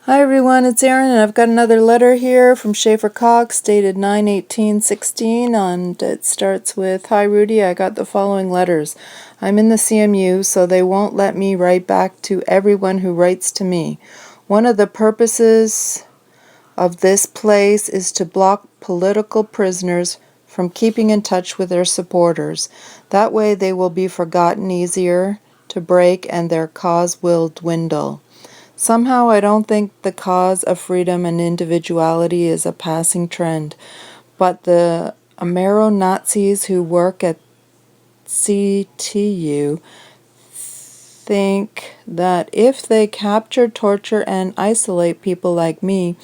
Hi everyone, it's Erin, and I've got another letter here from Schaeffer Cox dated 9/18/16, and it starts with, "Hi Rudy, I got the following letters. I'm in the CMU, so they won't let me write back to everyone who writes to me. One of the purposes of this place is to block political prisoners from keeping in touch with their supporters. That way they will be forgotten easier to break and their cause will dwindle. Somehow I don't think the cause of freedom and individuality is a passing trend, but the Amero-Nazis who work at CTU think that if they capture, torture, and isolate people like me,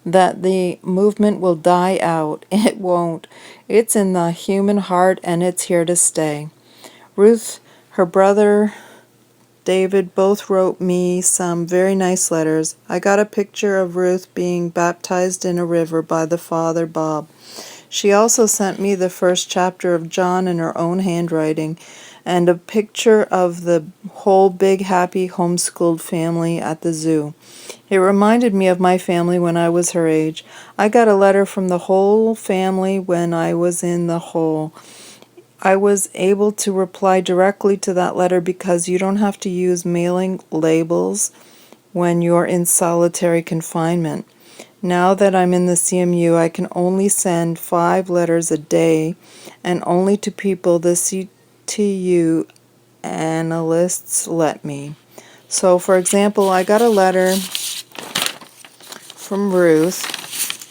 that the movement will die out. It won't. It's in the human heart and it's here to stay." Ruth, her brother, David both wrote me some very nice letters. I got a picture of Ruth being baptized in a river by the father Bob. She also sent me the first chapter of John in her own handwriting, and a picture of the whole big happy homeschooled family at the zoo. It reminded me of my family when I was her age. I got a letter from the whole family when I was in the hole. I was able to reply directly to that letter because you don't have to use mailing labels when you're in solitary confinement. Now that I'm in the CMU, I can only send 5 letters a day, and only to people the CTU analysts let me. So, for example, I got a letter from Ruth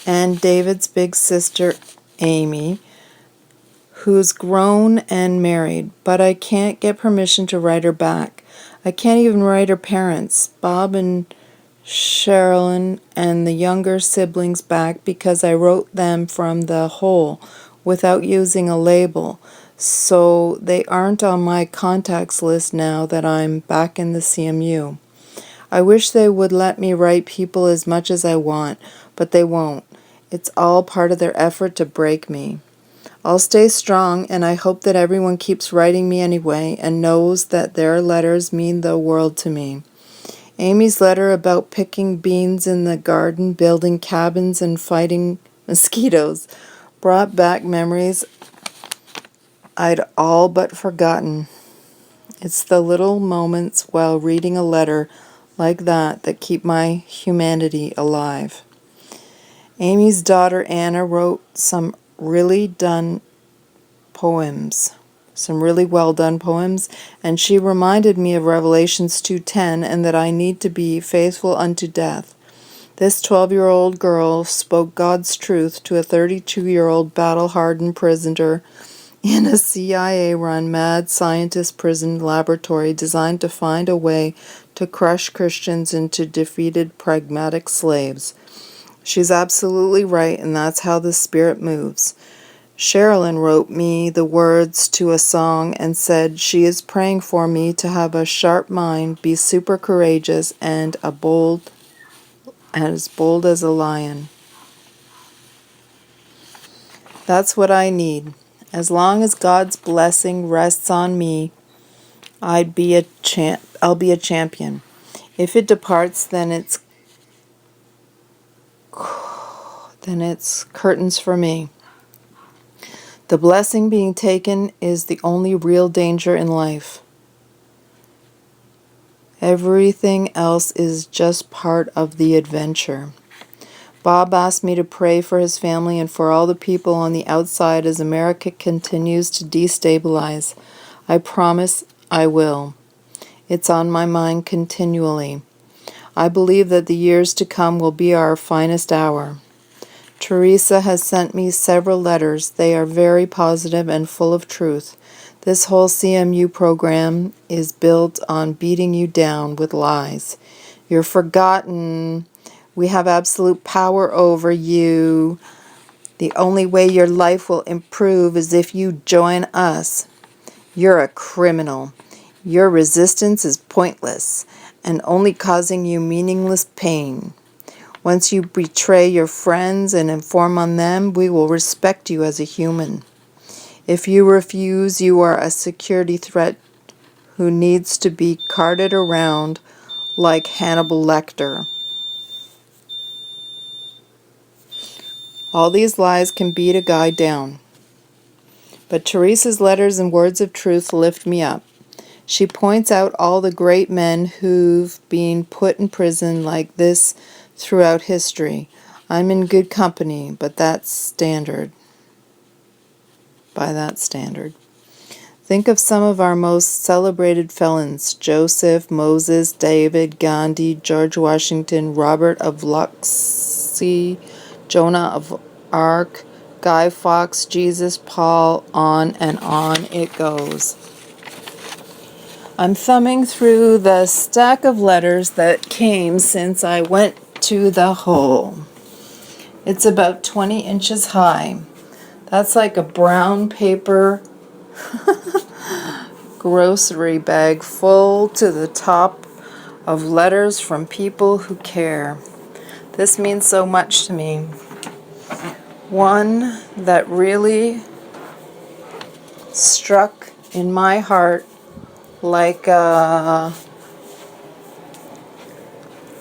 and David's big sister, Amy, who's grown and married, but I can't get permission to write her back. I can't even write her parents, Bob and Sherilyn, and the younger siblings back because I wrote them from the hole without using a label, so they aren't on my contacts list now that I'm back in the CMU. I wish they would let me write people as much as I want, but they won't. It's all part of their effort to break me. I'll stay strong, and I hope that everyone keeps writing me anyway and knows that their letters mean the world to me. Amy's letter about picking beans in the garden, building cabins, and fighting mosquitoes brought back memories I'd all but forgotten. It's the little moments while reading a letter like that that keep my humanity alive. Amy's daughter Anna wrote some really well done poems, and she reminded me of Revelations 2:10 and that I need to be faithful unto death. This 12-year-old girl spoke God's truth to a 32-year-old battle-hardened prisoner in a CIA-run mad scientist prison laboratory designed to find a way to crush Christians into defeated pragmatic slaves. She's absolutely right, and that's how the Spirit moves. Sherilyn wrote me the words to a song and said she is praying for me to have a sharp mind, be super courageous, and as bold as a lion. That's what I need. As long as God's blessing rests on me, I'll be a champion. If it departs, then it's curtains for me. The blessing being taken is the only real danger in life. Everything else is just part of the adventure. Bob asked me to pray for his family and for all the people on the outside as America continues to destabilize. I promise I will. It's on my mind continually. I believe that the years to come will be our finest hour. Teresa has sent me several letters. They are very positive and full of truth. This whole CMU program is built on beating you down with lies. You're forgotten. We have absolute power over you. The only way your life will improve is if you join us. You're a criminal. Your resistance is pointless and only causing you meaningless pain. Once you betray your friends and inform on them, we will respect you as a human. If you refuse, you are a security threat who needs to be carted around like Hannibal Lecter. All these lies can beat a guy down. But Teresa's letters and words of truth lift me up. She points out all the great men who've been put in prison like this throughout history. I'm in good company, but that's standard. By that standard. Think of some of our most celebrated felons: Joseph, Moses, David, Gandhi, George Washington, Robert of Luxembourg, Jonah of Arc, Guy Fawkes, Jesus, Paul, on and on it goes. I'm thumbing through the stack of letters that came since I went to the hole. It's about 20 inches high. That's like a brown paper grocery bag full to the top of letters from people who care. This means so much to me. One that really struck in my heart like a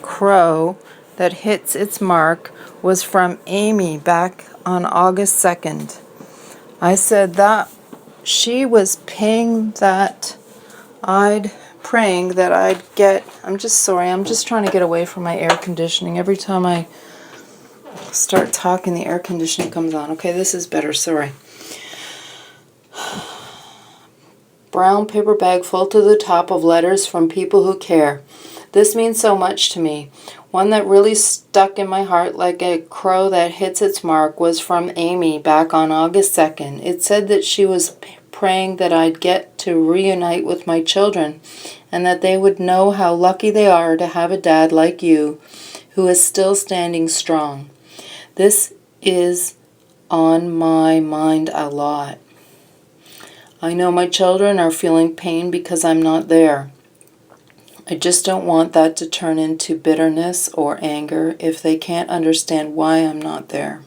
crow that hits its mark was from Amy back on August 2nd. I said that she was praying that I'd get, I'm just trying to get away from my air conditioning. Every time I start talking, the air conditioning comes on. Okay, this is better, sorry. Brown paper bag full to the top of letters from people who care. This means so much to me. One that really stuck in my heart like a crow that hits its mark was from Amy back on August 2nd. It said that she was praying that I'd get to reunite with my children and that they would know how lucky they are to have a dad like you who is still standing strong. This is on my mind a lot. I know my children are feeling pain because I'm not there. I just don't want that to turn into bitterness or anger if they can't understand why I'm not there.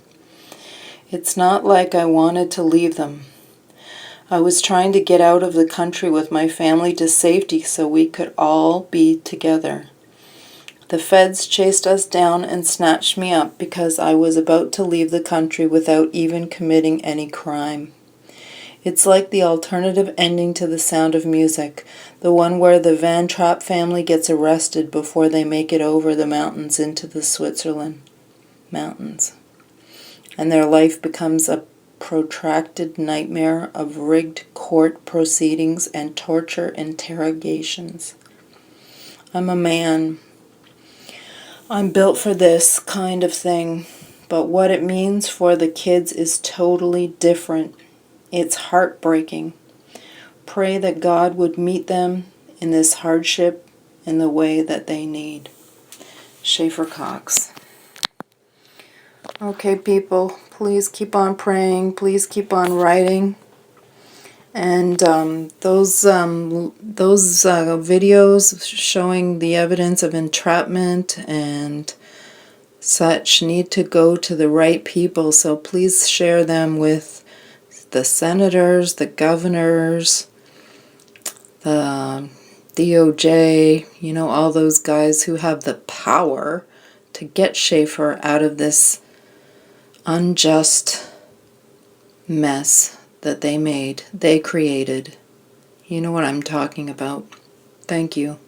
It's not like I wanted to leave them. I was trying to get out of the country with my family to safety so we could all be together. The feds chased us down and snatched me up because I was about to leave the country without even committing any crime. It's like the alternative ending to The Sound of Music, the one where the Van Trapp family gets arrested before they make it over the mountains into the Switzerland mountains. And their life becomes a protracted nightmare of rigged court proceedings and torture interrogations. I'm a man. I'm built for this kind of thing, but what it means for the kids is totally different. It's heartbreaking. Pray that God would meet them in this hardship in the way that they need. Schaeffer Cox. Okay, people, please keep on praying. Please keep on writing. And those videos showing the evidence of entrapment and such need to go to the right people. So please share them with the senators, the governors, the DOJ, all those guys who have the power to get Schaeffer out of this unjust mess that they created. You know what I'm talking about. Thank you.